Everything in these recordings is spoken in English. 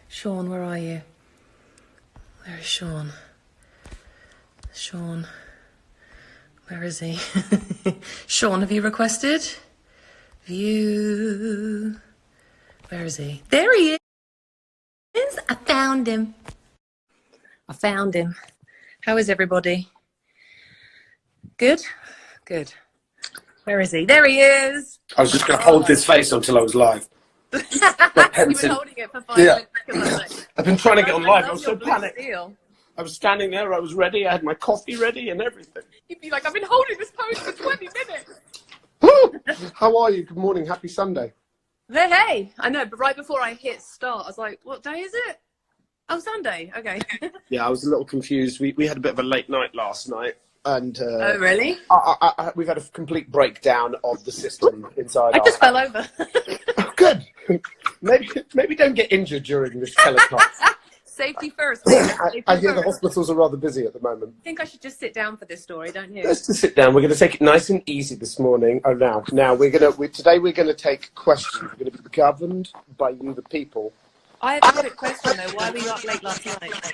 Sean, where are you? Where is Sean? Sean, where is he? Sean, have you requested? View. Where is he? There he is. I found him. How is everybody? Good? Good. Where is he? There he is. I was just going to hold this face until I was live. You've been holding it for 5 minutes. I've been trying to get on live. I was so blue panicked. steel. I was standing there. I was ready. I had my coffee ready and everything. You'd be like, I've been holding this pose for 20 minutes. How are you? Good morning. Happy Sunday. Hey. I know, but right before I hit start, I was like, what day is it? Oh, Sunday. Okay. Yeah, I was a little confused. We had a bit of a late night last night. And oh, really? We've had a complete breakdown of the system inside. I just fell over. Oh, good. Maybe don't get injured during this telecast. Safety first. I hear the hospitals are rather busy at the moment. I think I should just sit down for this story, don't you? Let's just sit down. We're going to take it nice and easy this morning. Oh, now today we're going to take questions. We're going to be governed by you, the people. I have a quick question though. Why were you up late last night?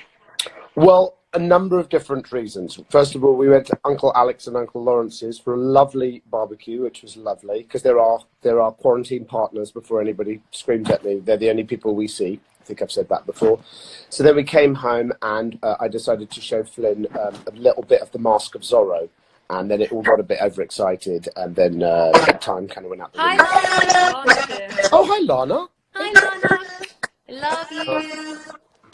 Well, a number of different reasons. First of all, we went to Uncle Alex and Uncle Lawrence's for a lovely barbecue, which was lovely because there are quarantine partners. Before anybody screams at me, they're the only people we see. I think I've said that before. So then we came home and I decided to show Flynn a little bit of the Mask of Zorro. And then it all got a bit overexcited and then time kind of went out the window. Hi, Oh, hi, Lana. Hi, Lana. Love you.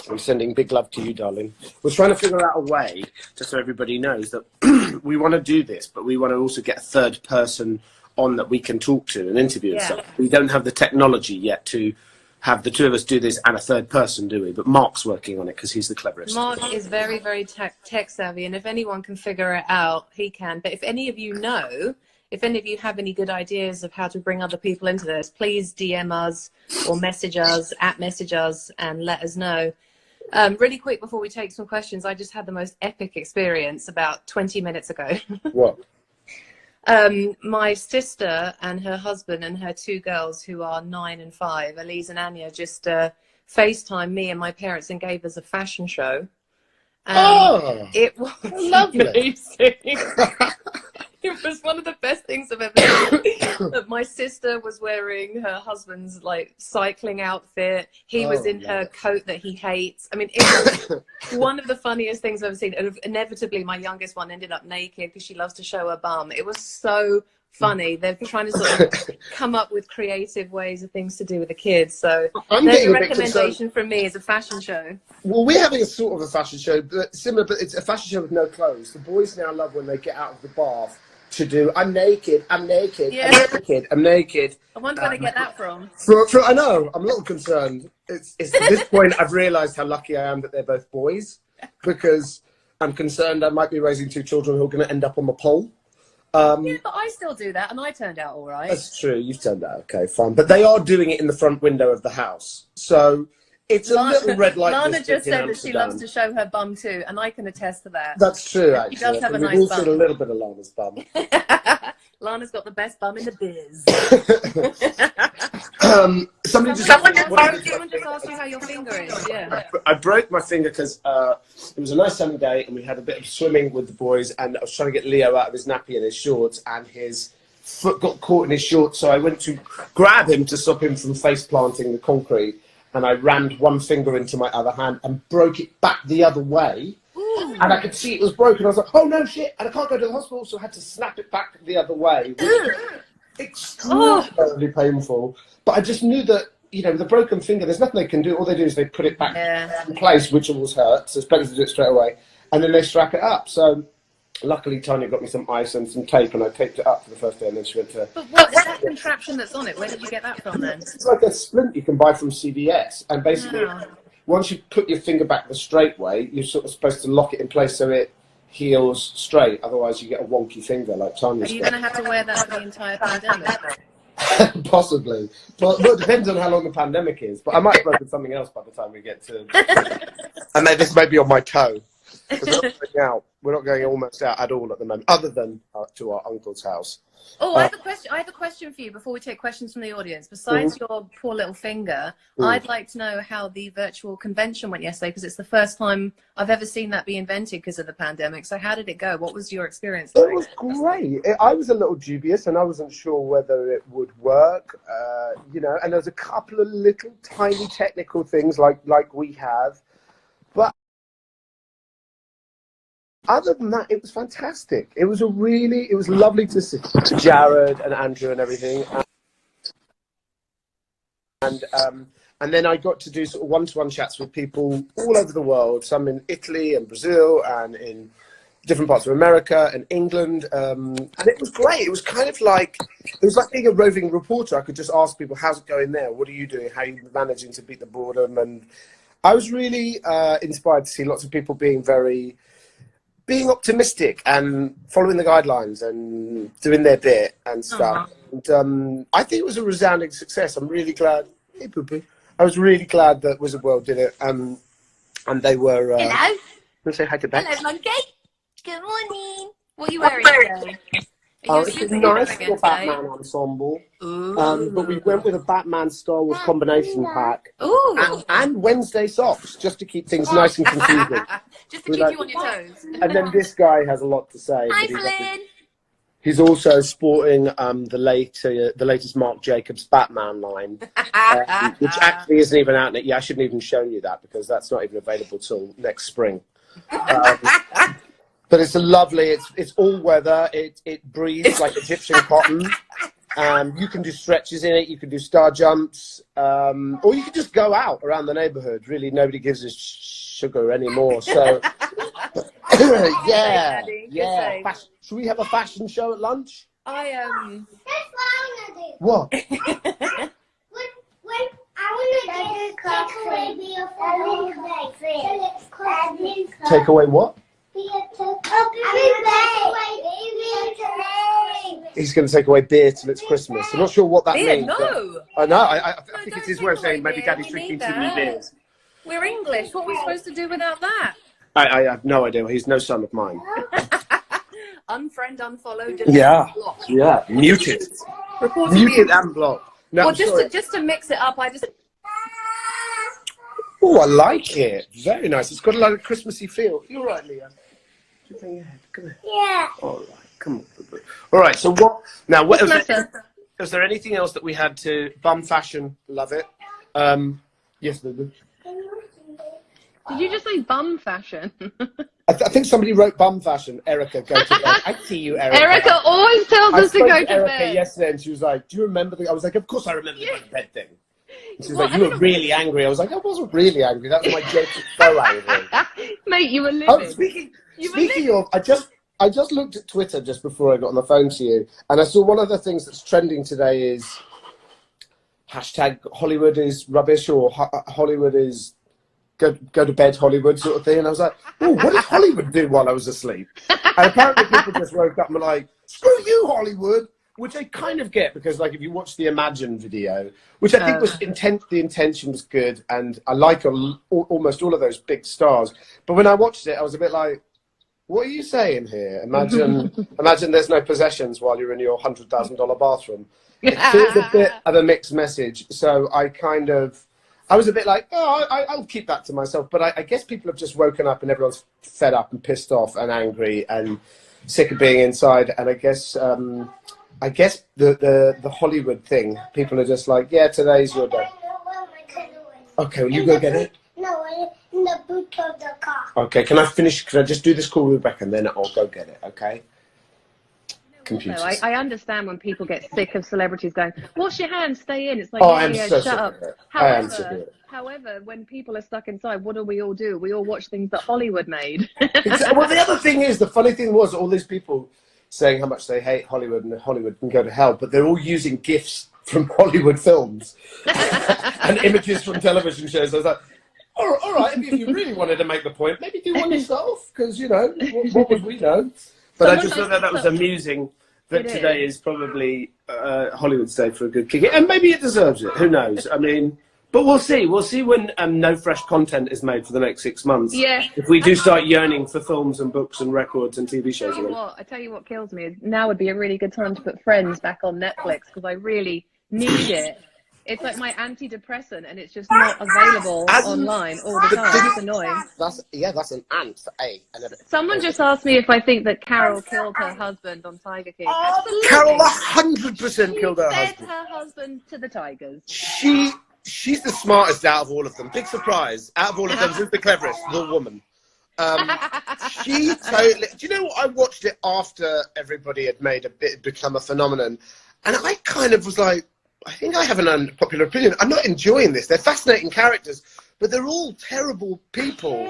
I'm sending big love to you, darling. We're trying to figure out a way, just so everybody knows, that we want to do this, but we want to also get a third person on that we can talk to and interview and stuff. We don't have the technology yet to have the two of us do this and a third person, do we? But Mark's working on it because he's the cleverest. Mark is very, very tech savvy, and if anyone can figure it out, he can. But if any of you know, if any of you have any good ideas of how to bring other people into this, please DM us or message us, and let us know. Really quick before we take some questions, I just had the most epic experience about 20 minutes ago. What? My sister and her husband and her two girls who are 9 and 5, Elise and Anya, just FaceTimed me and my parents and gave us a fashion show. It was lovely. Amazing. It was one of the best things I've ever seen. My sister was wearing her husband's like cycling outfit. He was in her coat that he hates. I mean, it was one of the funniest things I've ever seen. And inevitably, my youngest one ended up naked because she loves to show her bum. It was so funny. They're trying to sort of come up with creative ways of things to do with the kids. So there's a recommendation from me as a fashion show. Well, we're having a sort of a fashion show, but similar, but it's a fashion show with no clothes. The boys now love when they get out of the bath to do, I'm naked, yeah. I'm naked. I wonder where they get that from. I know, I'm a little concerned. It's at this point I've realised how lucky I am that they're both boys, because I'm concerned I might be raising two children who are going to end up on the pole. Yeah, but I still do that, and I turned out all right. That's true, you've turned out okay, fine. But they are doing it in the front window of the house, so it's a little red light. Lana just said that she loves to show her bum too, and I can attest to that. That's true, actually. She does have a nice We've all bum. seen a little bit of Lana's bum. Lana's got the best bum in the biz. Someone just asked you how your finger is. Yeah. I broke my finger because it was a nice sunny day and we had a bit of swimming with the boys, and I was trying to get Leo out of his nappy and his shorts, and his foot got caught in his shorts, so I went to grab him to stop him from face planting the concrete, and I rammed one finger into my other hand and broke it back the other way. Ooh. And I could see it was broken. I was like, oh no, shit, and I can't go to the hospital, so I had to snap it back the other way. Extraordinarily painful. But I just knew that, you know, with a broken finger, there's nothing they can do. All they do is they put it back in place, which always hurts, so it's better to do it straight away. And then they strap it up. So luckily, Tanya got me some ice and some tape, and I taped it up for the first day, and then she went to... But what is that contraption that's on it? Where did you get that from, then? It's like a splint you can buy from CVS, and basically, once you put your finger back the straight way, you're sort of supposed to lock it in place so it heals straight, otherwise you get a wonky finger like Tanya's. Are you going to have to wear that for the entire pandemic? Possibly. Well, it depends on how long the pandemic is, but I might have broken something else by the time we get to... And then this may be on my toe. We're not going almost out at all at the moment, other than to our uncle's house. Oh, I have a question question for you before we take questions from the audience. Besides your poor little finger, I'd like to know how the virtual convention went yesterday, because it's the first time I've ever seen that be invented because of the pandemic. So how did it go? What was your experience like? It was great. I was a little dubious, and I wasn't sure whether it would work, you know, and there's a couple of little tiny technical things like we have. But other than that, it was fantastic. It was lovely to see Jared and Andrew and everything. And then I got to do sort of one-to-one chats with people all over the world, some in Italy and Brazil and in different parts of America and England. And it was great. It was kind of like, it was like being a roving reporter. I could just ask people, how's it going there? What are you doing? How are you managing to beat the boredom? And I was really inspired to see lots of people being optimistic and following the guidelines and doing their bit and stuff. And I think it was a resounding success. I'm really glad. Hey, Poo-Poo. I was really glad that Wizard World did it. And they were. Hello. Let's say hi to Bex. Hello, monkey. Good morning. What are you wearing today? It's a nice little Batman ensemble. But we went with a Batman Star Wars combination pack. And Wednesday socks, just to keep things nice and confusing. Just to keep you on your toes. And then this guy has a lot to say. Hi, Flynn. He's also sporting the latest Marc Jacobs Batman line, which actually isn't even out yet. Yeah, I shouldn't even show you that because that's not even available till next spring. But it's a lovely. It's all weather. It breathes like Egyptian cotton. You can do stretches in it. You can do star jumps, or you can just go out around the neighbourhood. Really, nobody gives us sugar anymore. So, yeah. Should we have a fashion show at lunch? That's what? Take away what? He's going to take away beer till it's Christmas. I'm not sure what that means. No. I know. I think it's his way of saying maybe Daddy's drinking too many beers. We're English. What are we supposed to do without that? I have no idea. He's no son of mine. Unfriend, unfollow, block. Yeah. Muted. Muted and blocked. No, well, just to mix it up, Oh, I like it. Very nice. It's got a lot of Christmassy feel. You're right, Leah. Keep your head. Come here. Yeah. All right. Come on. All right. So what? Now, what is there anything else that we had to bum fashion? Love it. Yes, Lulu. Did you just say bum fashion? I think somebody wrote bum fashion. Erica, go to bed. I see you, Erica. Erica always tells us to go to Erica bed. Yesterday, and she was like, "Do you remember the?" I was like, "Of course I remember the go to bed thing." And she was like, "You were really angry." I was like, "I wasn't really angry. That was my joke. So angry." Mate, you were living. Oh, speaking of, I just looked at Twitter just before I got on the phone to you, and I saw one of the things that's trending today is hashtag Hollywood is rubbish or Hollywood is go to bed Hollywood sort of thing. And I was like, oh, what did Hollywood do while I was asleep? And apparently people just woke up and were like, screw you, Hollywood. Which I kind of get because, like, if you watch the Imagine video, which I think was the intention was good, and I like almost all of those big stars. But when I watched it, I was a bit like, what are you saying here? Imagine there's no possessions while you're in your $100,000 bathroom. It feels a bit of a mixed message. So I was a bit like, oh, I'll keep that to myself. But I guess people have just woken up and everyone's fed up and pissed off and angry and sick of being inside. And I guess the Hollywood thing, people are just like, yeah, today's your day. Okay, will you go get it? No, in the boot of the car. Okay, can I just do this call with Rebecca and then I'll go get it, okay? No, I understand when people get sick of celebrities going, wash your hands, stay in. It's like, shut up. However, when people are stuck inside, what do? We all watch things that Hollywood made. Well, the other thing is, the funny thing was all these people saying how much they hate Hollywood and Hollywood can go to hell, but they're all using GIFs from Hollywood films and images from television shows. I was like, all right, if you really wanted to make the point, maybe do one yourself, because, you know, what would we know? But I just thought that was amusing, that today is probably Hollywood's day for a good kick. And maybe it deserves it. Who knows? I mean, But we'll see. We'll see when no fresh content is made for the next 6 months. Yeah. If we do start yearning for films and books and records and TV shows. I tell you what kills me is now would be a really good time to put Friends back on Netflix because I really need it. It's like my antidepressant and it's just not available online all the time. It's annoying. That's an ant for A. Someone just asked me if I think that Carol killed her husband on Tiger King. Absolutely. Carol 100% killed her husband. She fed her husband to the tigers. She's the smartest out of all of them. Big surprise. Out of all of them, who's the cleverest? The woman. She totally... Do you know what? I watched it after everybody had become a phenomenon. And I kind of was like, I think I have an unpopular opinion. I'm not enjoying this. They're fascinating characters, but they're all terrible people.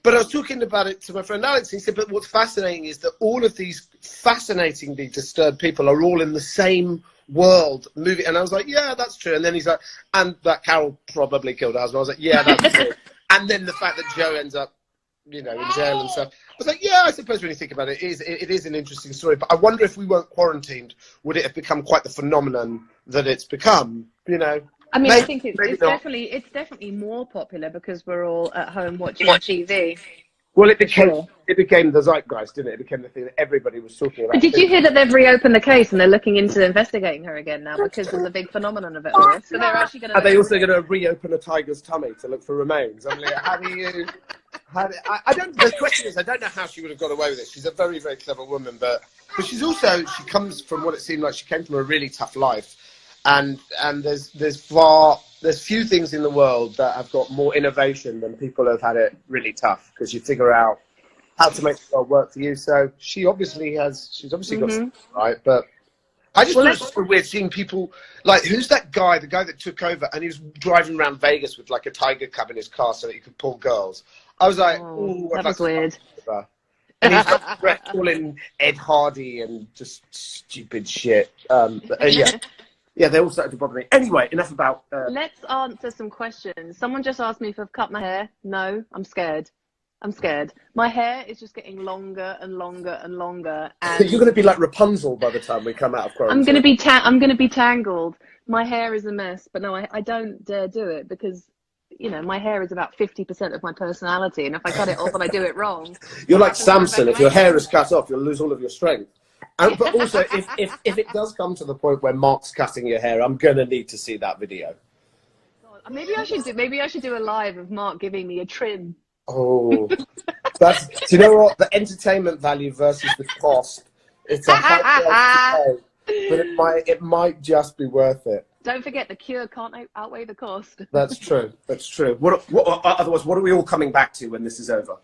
But I was talking about it to my friend Alex, and he said, but what's fascinating is that all of these fascinatingly disturbed people are all in the same world movie. And I was like, yeah, that's true. And then he's like, and that Carol probably killed her husband. I was like, yeah, that's true. And then the fact that Joe ends up, in jail and stuff. I was like, yeah, I suppose when you think about it, it is an interesting story. But I wonder if we weren't quarantined, would it have become quite the phenomenon that it's become? I mean, I think it's definitely more popular because we're all at home watching TV. Well, it became the zeitgeist, didn't it? It became the thing that everybody was talking about. But did you hear that they've reopened the case and they're looking into investigating her again now because of the big phenomenon of it all? So they're actually going to... Are they also going to reopen a tiger's tummy to look for remains? I mean, how do you... The question is, I don't know how she would have got away with it. She's a very, very clever woman, but she's also... She comes from what it seemed like she came from a really tough life. And there's few things in the world that have got more innovation than people who have had it really tough, because you figure out how to make the world work for you. So she's obviously got something right, but I just thought it was so weird seeing people like, who's that guy, the guy that took over and he was driving around Vegas with like a tiger cub in his car so that he could pull girls. I was like, oh, that was weird. And he's like calling Ed Hardy and just stupid shit. Yeah, they all started to bother me. Anyway, enough about... Let's answer some questions. Someone just asked me if I've cut my hair. No, I'm scared. My hair is just getting longer and longer and longer. And you're going to be like Rapunzel by the time we come out of quarantine. I'm going to be tangled. My hair is a mess, but no, I don't dare do it because, my hair is about 50% of my personality. And if I cut it off and I do it wrong... You're like Samson. If your hair is cut off, you'll lose all of your strength. But also, if it does come to the point where Mark's cutting your hair, I'm gonna need to see that video. Maybe I should do a live of Mark giving me a trim. Oh, do you know what? The entertainment value versus the cost. It's a hard price to pay, but it might just be worth it. Don't forget, the cure can't outweigh the cost. That's true. Otherwise, what are we all coming back to when this is over?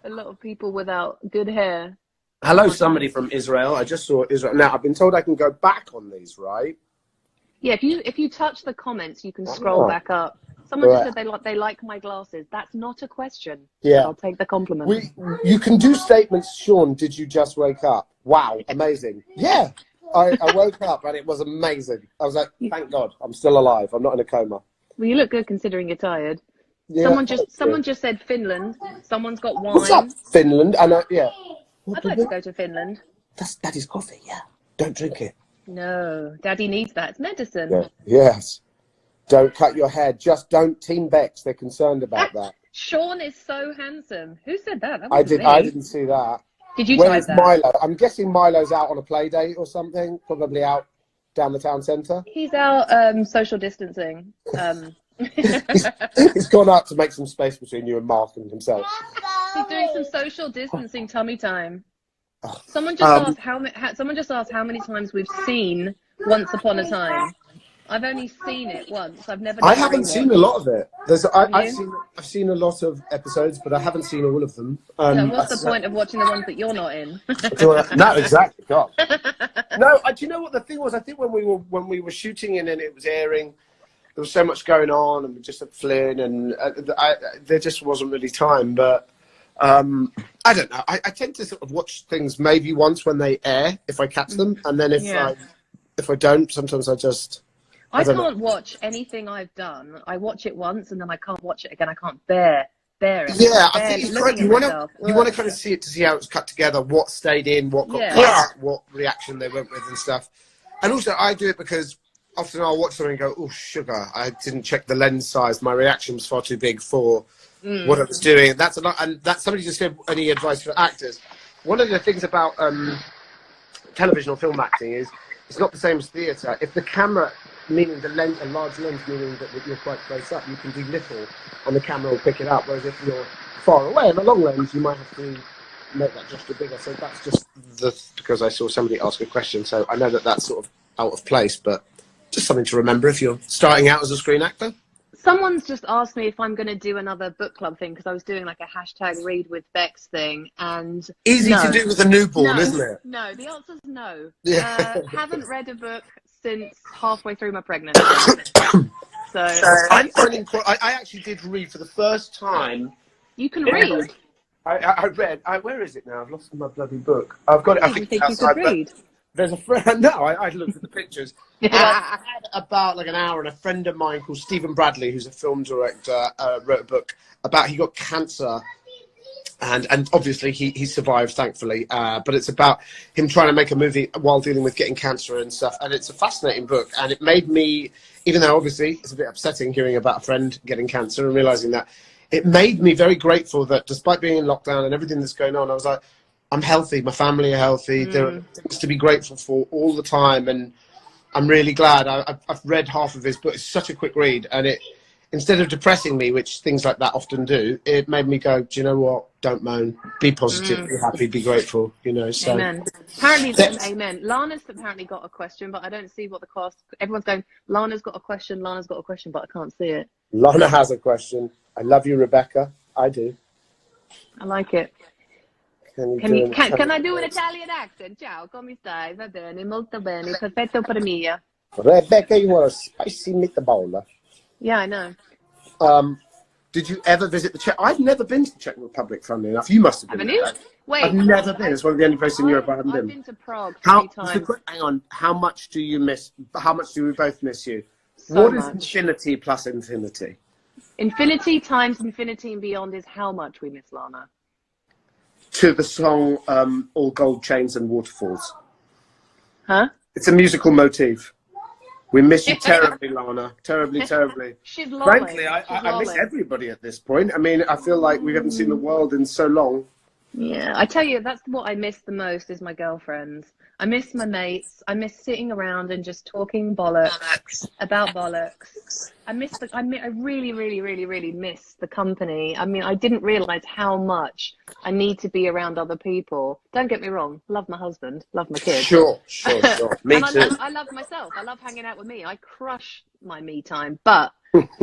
A lot of people without good hair. Hello, somebody from Israel. I just saw Israel. Now, I've been told I can go back on these, right? Yeah, if you touch the comments, you can scroll back up. Someone just said they like my glasses. That's not a question. Yeah. I'll take the compliment. You can do statements. Sean, did you just wake up? Wow, amazing. Yeah, I woke up and it was amazing. I was like, thank God, I'm still alive. I'm not in a coma. Well, you look good considering you're tired. Yeah, someone just said Finland. Someone's got wine. What's up, Finland? I'd like to go to Finland. That's Daddy's coffee, yeah. Don't drink it. No, Daddy needs that. It's medicine. Yeah. Yes. Don't cut your hair. Just don't Team Bex. They're concerned about that. Sean is so handsome. Who said that? I didn't see that. Did you Where's type that? Milo? I'm guessing Milo's out on a play date or something. Probably out down the town centre. He's out social distancing. He's gone out to make some space between you and Mark and himself. He's doing some social distancing tummy time. Someone just asked how many times we've seen Once Upon a Time. I've only seen it once. I haven't seen a lot of it. I've seen a lot of episodes, but I haven't seen all of them. What's the point of watching the ones that you're not in? No, exactly. God. No, do you know what the thing was? I think when we were shooting it and it was airing, there was so much going on, and we just had Flynn, and there just wasn't really time. But I don't know. I tend to sort of watch things maybe once when they air, if I catch them, and then if I don't, sometimes I can't watch anything I've done. I watch it once and then I can't watch it again. I can't bear it. Yeah, I think it's right. You want to kind of see it to see how it's cut together, what stayed in, what got cut, what reaction they went with and stuff. And also, I do it because often I'll watch something and go, oh, sugar, I didn't check the lens size. My reaction was far too big for what I was doing. And that's somebody just said, any advice for actors? One of the things about television or film acting is it's not the same as theatre. If the camera, meaning the lens, a large lens, meaning that you're quite close up, you can do little and the camera will pick it up. Whereas if you're far away, in a long lens, you might have to make that gesture bigger. So that's just because I saw somebody ask a question. So I know that that's sort of out of place, but just something to remember if you're starting out as a screen actor. Someone's just asked me if I'm going to do another book club thing, because I was doing like a hashtag read with Bex thing, and easy to do with a newborn, isn't it? No, the answer's no. Yeah. Haven't read a book since halfway through my pregnancy. So I'm finding I actually did read for the first time. You can read. I read. Where is it now? I've lost my bloody book. I've got it. I think you could read. There's a friend. No, I looked at the pictures. I had about like an hour, and a friend of mine called Stephen Bradley, who's a film director, wrote a book about he got cancer, and obviously he survived, thankfully. But it's about him trying to make a movie while dealing with getting cancer and stuff. And it's a fascinating book, and it made me, even though obviously it's a bit upsetting hearing about a friend getting cancer and realizing that, it made me very grateful that despite being in lockdown and everything that's going on, I was like, I'm healthy, my family are healthy, there are things to be grateful for all the time, and I'm really glad. I've read half of his book. It's such a quick read, and it, instead of depressing me, which things like that often do, it made me go, do you know what, don't moan, be positive, be happy, be grateful, you know. So amen. Apparently, amen. Lana's apparently got a question, but I don't see what the cost. Everyone's going, Lana's got a question, Lana's got a question, but I can't see it. Lana has a question. I love you, Rebecca. I do. I like it. Can I do an Italian accent? Ciao, come stai? Va bene, molto bene, perfetto per mia. Rebecca, you are a spicy meatball. Yeah, I know. Did you ever visit the Czech? I've never been to the Czech Republic, funnily enough. You must have been. Haven't you? Wait. I've never been. It's one of the only places in Europe I haven't been. I've been to Prague 3 times. Hang on. How much do you miss? How much do we both miss you? So what much. Is infinity plus infinity? Infinity times infinity and beyond is how much we miss Lana. To the song All Gold Chains and Waterfalls. Huh? It's a musical motif. We miss you terribly, Lana. Terribly, terribly. She's lovely. Frankly, I miss everybody at this point. I mean, I feel like we haven't seen the world in so long. Yeah, I tell you, that's what I miss the most is my girlfriends. I miss my mates. I miss sitting around and just talking bollocks about bollocks. I really, really, really, really miss the company. I mean, I didn't realise how much I need to be around other people. Don't get me wrong. Love my husband. Love my kids. Sure. Me and too. I love myself. I love hanging out with me. I crush my me time. But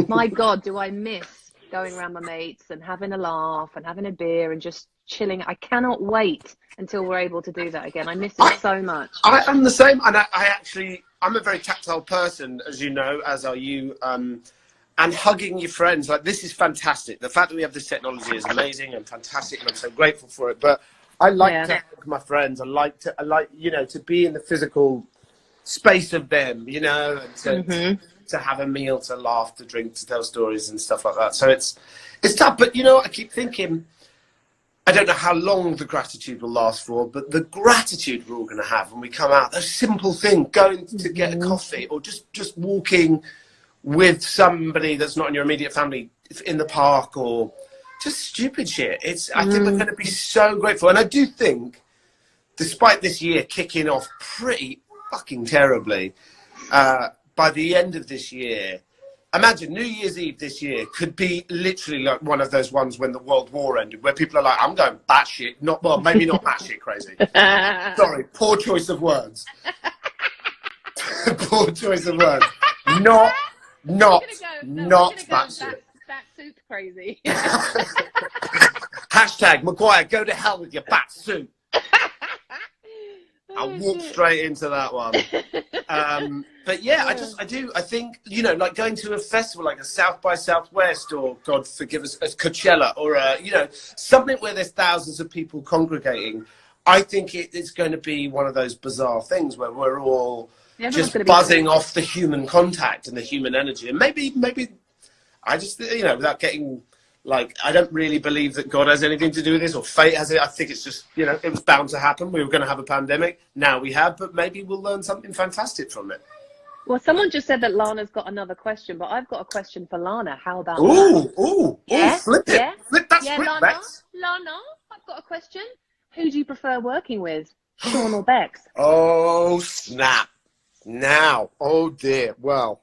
my God, do I miss going around my mates and having a laugh and having a beer and just chilling. I cannot wait until we're able to do that again. I miss it so much. I'm the same, and I'm a very tactile person, as you know, as are you. And hugging your friends, like, this is fantastic. The fact that we have this technology is amazing and fantastic, and I'm so grateful for it. But I like to hug my friends. I like you know, to be in the physical space of them, you know, and to have a meal, to laugh, to drink, to tell stories and stuff like that. So it's tough, but you know, I keep thinking, I don't know how long the gratitude will last for, but the gratitude we're all going to have when we come out, those simple things, going to get a coffee or just walking with somebody that's not in your immediate family in the park, or just stupid shit. I think we're going to be so grateful. And I do think, despite this year kicking off pretty fucking terribly, by the end of this year, imagine New Year's Eve this year could be literally like one of those ones when the World War ended, where people are like, I'm going batshit. Maybe not batshit crazy. Sorry, poor choice of words. Poor choice of words. Not batshit. Bat suit crazy. Hashtag Maguire, go to hell with your bat suit. I walked straight into that one. But yeah, I think, you know, like going to a festival like a South by Southwest, or God forgive us, a Coachella, or you know, something where there's thousands of people congregating. I think it's going to be one of those bizarre things where we're all just buzzing off the human contact and the human energy. And maybe I just, you know, without getting, like, I don't really believe that God has anything to do with this, or fate has it. I think it's just, you know, it was bound to happen. We were going to have a pandemic. Now we have, but maybe we'll learn something fantastic from it. Well, someone just said that Lana's got another question, but I've got a question for Lana. How about that? Yeah? Flip it. Yeah? Flip that yeah, script, Lana, Bex. Lana, I've got a question. Who do you prefer working with, Sean or Bex? Oh, snap. Now. Oh, dear. Well,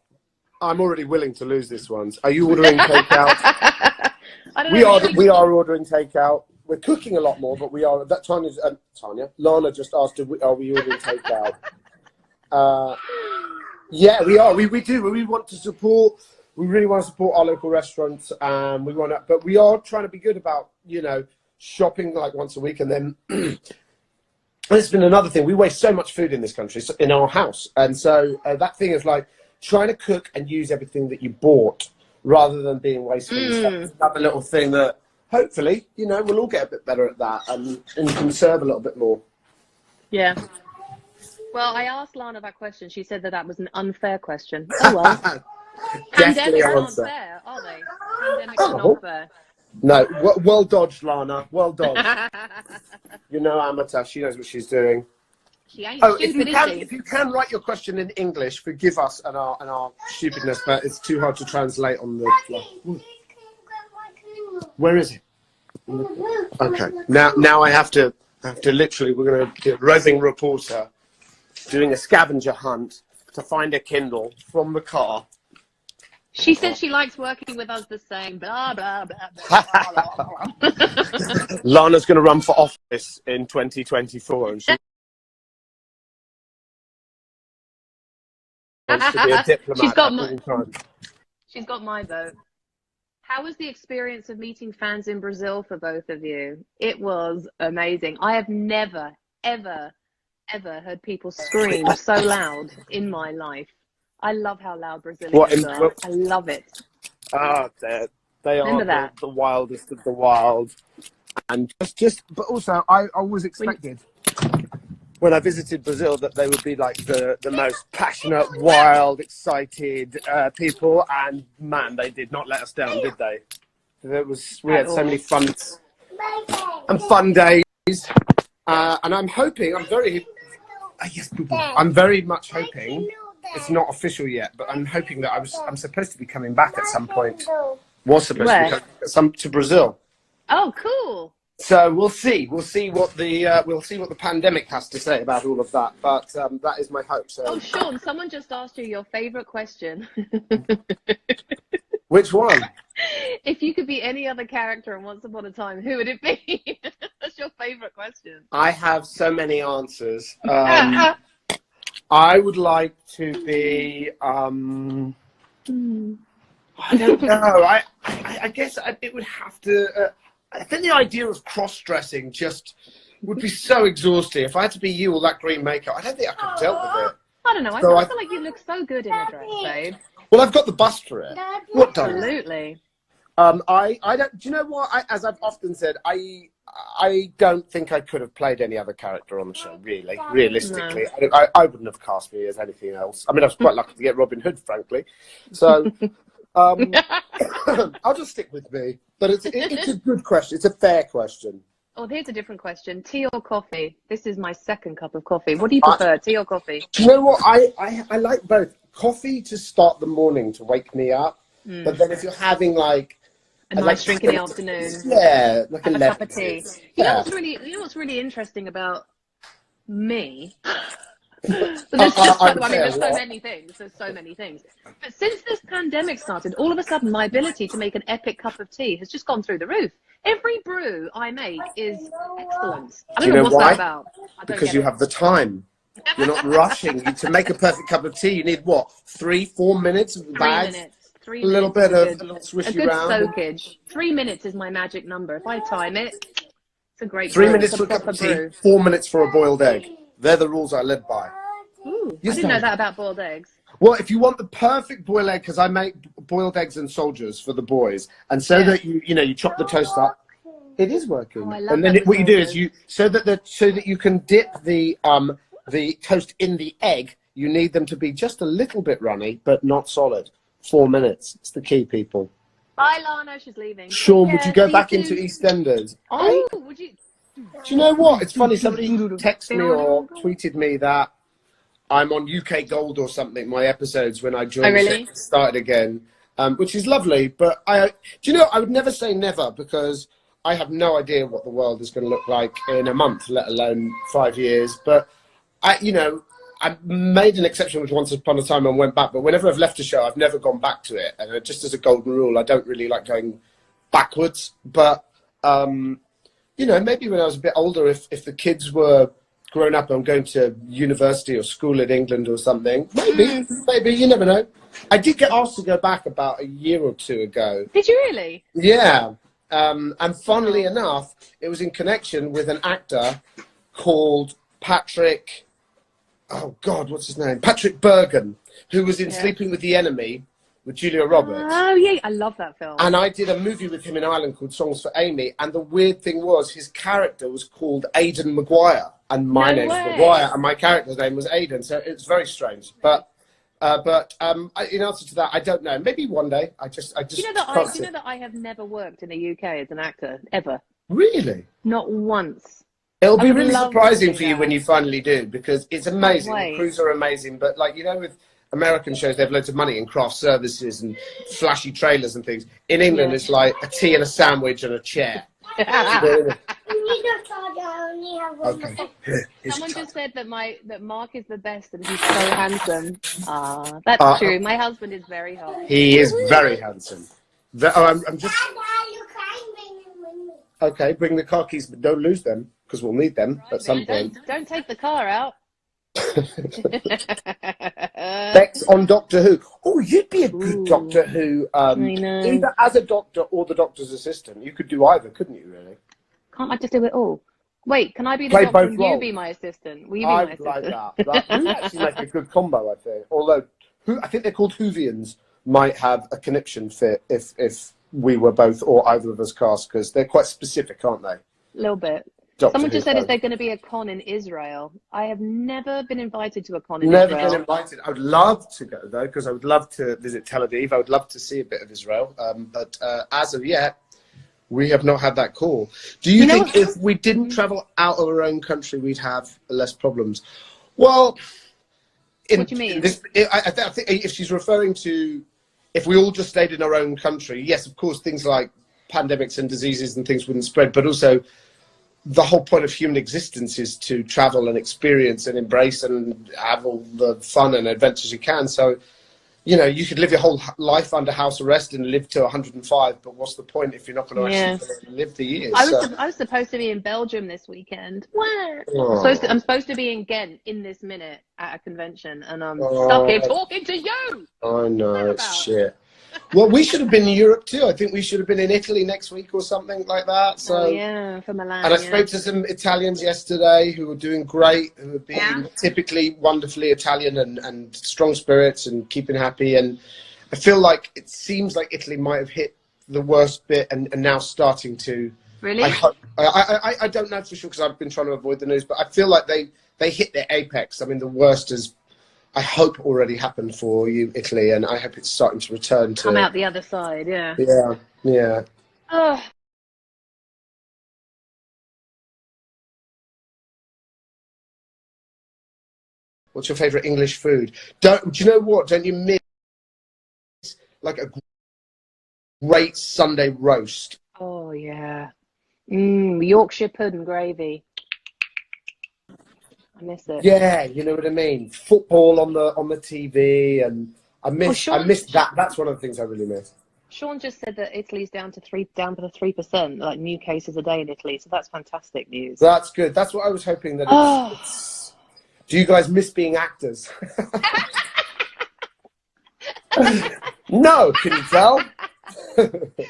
I'm already willing to lose this one. Are you ordering takeout? I don't know. We are ordering takeout. We're cooking a lot more, but we are. That Tanya, Lana just asked, are we ordering takeout? Yeah, we are. We do. We want to support. We really want to support our local restaurants. We want to, but we are trying to be good about, you know, shopping like once a week. And then it's been another thing. We waste so much food in this country, in our house, and so that thing is like trying to cook and use everything that you bought rather than being wasteful. It's another little thing that hopefully, you know, we'll all get a bit better at that and conserve a little bit more. Yeah. Well, I asked Lana that question. She said that was an unfair question. Oh, well. Pandemics aren't fair, are they? Pandemics are not fair. No. Well dodged, Lana. Well dodged. You know, amateur. She knows what she's doing. She ain't stupid, is she? If you can write your question in English, forgive us and our stupidness, but it's too hard to translate on the fly. Where is it? Okay. Now I have to literally, we're going to do a roving reporter doing a scavenger hunt to find a Kindle from the car. She said she likes working with us the same, blah, blah, blah, blah, blah. Lana's going to run for office in 2024 and she wants to be a diplomat. She's got my vote. How was the experience of meeting fans in Brazil for both of you? It was amazing. I have never, ever heard people scream so loud in my life. I love how loud Brazilians are. I love it. They are the wildest of the wild. And but also I always expected when I visited Brazil that they would be like the most passionate, wild, excited people, and man, they did not let us down, did they? We had so many fun days, and I'm very much hoping. It's not official yet, but I'm hoping that I'm supposed to be coming back at some point. Was supposed to be coming to Brazil. Oh, cool. So we'll see. We'll see what the pandemic has to say about all of that. But that is my hope. So. Oh, Sean, someone just asked you your favorite question. Which one? If you could be any other character in Once Upon a Time, who would it be? That's your favorite question. I have so many answers. I would like to be. I don't know. I guess it would have to. I think the idea of cross-dressing just would be so exhausting. If I had to be you all that green makeup, I don't think I could deal with it. I don't know. I feel like you look so good in a dress, babe. Well, I've got the bust for it. What does? Absolutely. I don't. Do you know what? As I've often said, I don't think I could have played any other character on the show. Really, realistically, no. I wouldn't have cast me as anything else. I mean, I was quite lucky to get Robin Hood, frankly. So. I'll just stick with me, but it's a good question. It's a fair question. Oh, here's a different question: tea or coffee? This is my second cup of coffee. What do you prefer, tea or coffee? Do you know what? I like both. Coffee to start the morning to wake me up, but then if you're having like a nice drink in the afternoon, yeah, like a cup of tea. You know what's really interesting about me. But there's there's so many things. But since this pandemic started, all of a sudden my ability to make an epic cup of tea has just gone through the roof. Every brew I make is excellent. I don't know what's that about. Because you have the time. You're not rushing. To make a perfect cup of tea, you need what? 3-4 minutes of the bag? 3 minutes. A little bit of swishy round. A good soakage. 3 minutes is my magic number. If I time it, it's a great 3 minutes for a cup of tea, 4 minutes for a boiled egg. They're the rules I live by. Ooh, I didn't know that about boiled eggs. Well, if you want the perfect boiled egg, because I make boiled eggs and soldiers for the boys, and so that you chop the toast up, it is working. Oh, I love and then what you do is so that you can dip the toast in the egg, you need them to be just a little bit runny, but not solid. 4 minutes. It's the key, people. Bye, Lana. She's leaving. Sean, would you go back into EastEnders? Oh, would you? Do you know what? It's funny. Somebody texted me or tweeted me that I'm on UK Gold or something, my episodes, when I joined Oh, really? the started again, which is lovely. But do you know, I would never say never, because I have no idea what the world is going to look like in a month, let alone 5 years. But I made an exception with Once Upon a Time and went back. But whenever I've left a show, I've never gone back to it. And just as a golden rule, I don't really like going backwards. But, you know, maybe when I was a bit older, if the kids were grown up and going to university or school in England or something, maybe, you never know. I did get asked to go back about a year or two ago. Did you really? Yeah. And funnily enough, it was in connection with an actor called Patrick, oh God, what's his name? Patrick Bergen, who was in Sleeping with the Enemy with Julia Roberts. Oh, yeah, I love that film. And I did a movie with him in Ireland called Songs for Amy, and the weird thing was his character was called Aidan Maguire, and my name's Maguire, and my character's name was Aidan, so it's very strange. But in answer to that, I don't know. Maybe one day. I just. Do you know that I have never worked in the UK as an actor ever? Really? Not once. It'll be really surprising for you when you finally do, because it's amazing. The crews are amazing, but like, you know, with American shows, they have loads of money in craft services and flashy trailers and things. In England, it's like a tea and a sandwich and a chair. Okay. Someone just said that Mark is the best and he's so handsome. Ah, that's true. My husband is very hot. He is very handsome. I'm just. Okay, bring the car keys, but don't lose them, because we'll need them at some point. Don't take the car out. Bex on Doctor Who. Oh, you'd be a good Doctor Who. Either as a doctor or the doctor's assistant. You could do either, couldn't you, really? Can't I just do it all? Wait, can I be the doctor and you be my assistant? Will you be my assistant? Like that. That would actually make a good combo, I think. Although, I think they're called Whovians, might have a connection fit if we were both or either of us cast, because they're quite specific, aren't they? A little bit. Someone just said, is there going to be a con in Israel? I have never been invited to a con in Israel. Never been invited. I would love to go, though, because I would love to visit Tel Aviv. I would love to see a bit of Israel. But as of yet, we have not had that call. Do you think if we didn't travel out of our own country, we'd have less problems? Well, what do you mean? I think if she's referring to if we all just stayed in our own country, yes, of course, things like pandemics and diseases and things wouldn't spread, but also the whole point of human existence is to travel and experience and embrace and have all the fun and adventures you can. So, you know, you could live your whole life under house arrest and live to 105, but what's the point if you're not going to actually live the years? I was supposed to be in Belgium this weekend. What? I'm supposed to be in Ghent in this minute at a convention, and I'm stuck here talking to you. I know, shit. Well, we should have been in Europe too. I think we should have been in Italy next week or something like that. So, for Milan. And I spoke to some Italians yesterday who were doing great, who were being typically wonderfully Italian and strong spirits and keeping happy. And I feel like it seems like Italy might have hit the worst bit and now starting to. Really? I don't know for sure because I've been trying to avoid the news, but I feel like they hit their apex. I mean, the worst has, I hope, already happened for you, Italy, and I hope it's starting to return to... Come out the other side, yeah. Yeah. Oh. What's your favourite English food? Do you know what? Don't you miss like a great Sunday roast? Oh, yeah. Yorkshire pudding gravy. I miss it. Yeah, you know what I mean. Football on the TV, and I miss that. That's one of the things I really miss. Sean just said that Italy's down to 3%, like new cases a day in Italy. So that's fantastic news. That's good. That's what I was hoping that. It's... Do you guys miss being actors? No, can you tell?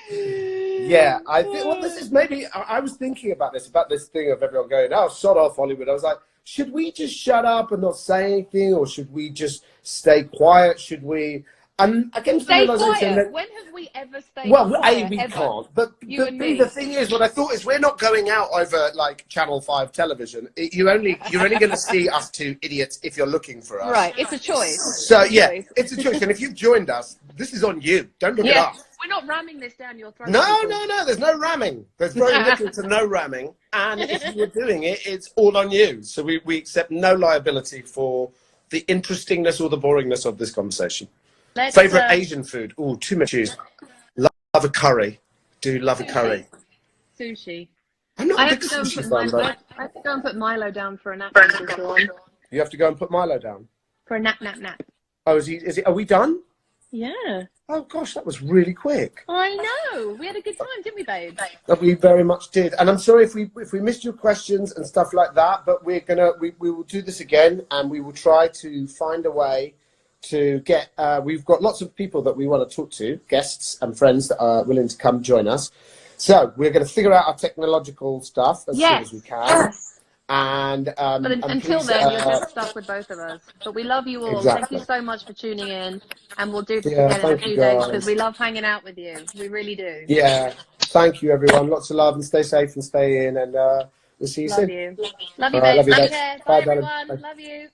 Yeah, I think. Well, this is maybe. I was thinking about this thing of everyone going, "Oh, shut off Hollywood." I was like, should we just shut up and not say anything, or should we just stay quiet? Should we? And I came to the realization that when have we ever stayed quiet? Well, we can't. But the thing is, what I thought is, we're not going out over like Channel 5 television. You're only going to see us two idiots if you're looking for us. Right, it's a choice. So it's a choice. And if you've joined us, this is on you. Don't look it up. We're not ramming this down your throat. No. There's no ramming. There's very little to no ramming. And if you were doing it, it's all on you. So we accept no liability for the interestingness or the boringness of this conversation. Favorite Asian food? Oh, too much choose. Love a curry. Do love a curry. Sushi. I'm not I a have big to go and sushi put fan, though. I have to go and put Milo down for a nap. You have to go and put Milo down? For a nap. Oh, is he? Are we done? Yeah. Oh gosh, that was really quick. I know. We had a good time, didn't we, babe? We very much did. And I'm sorry if we missed your questions and stuff like that, but we will do this again, and we will try to find a way to get. We've got lots of people that we want to talk to, guests and friends that are willing to come join us. So we're going to figure out our technological stuff as soon as we can. Yes. And but until please, then, you're just stuck with both of us. But we love you all. Exactly. Thank you so much for tuning in, and we'll do this again in a few days because we love hanging out with you. We really do. Yeah. Thank you, everyone. Lots of love, and stay safe and stay in. And we'll see you soon. Love you. Love you, babe. Take care. Bye, everyone. Bye. Love you.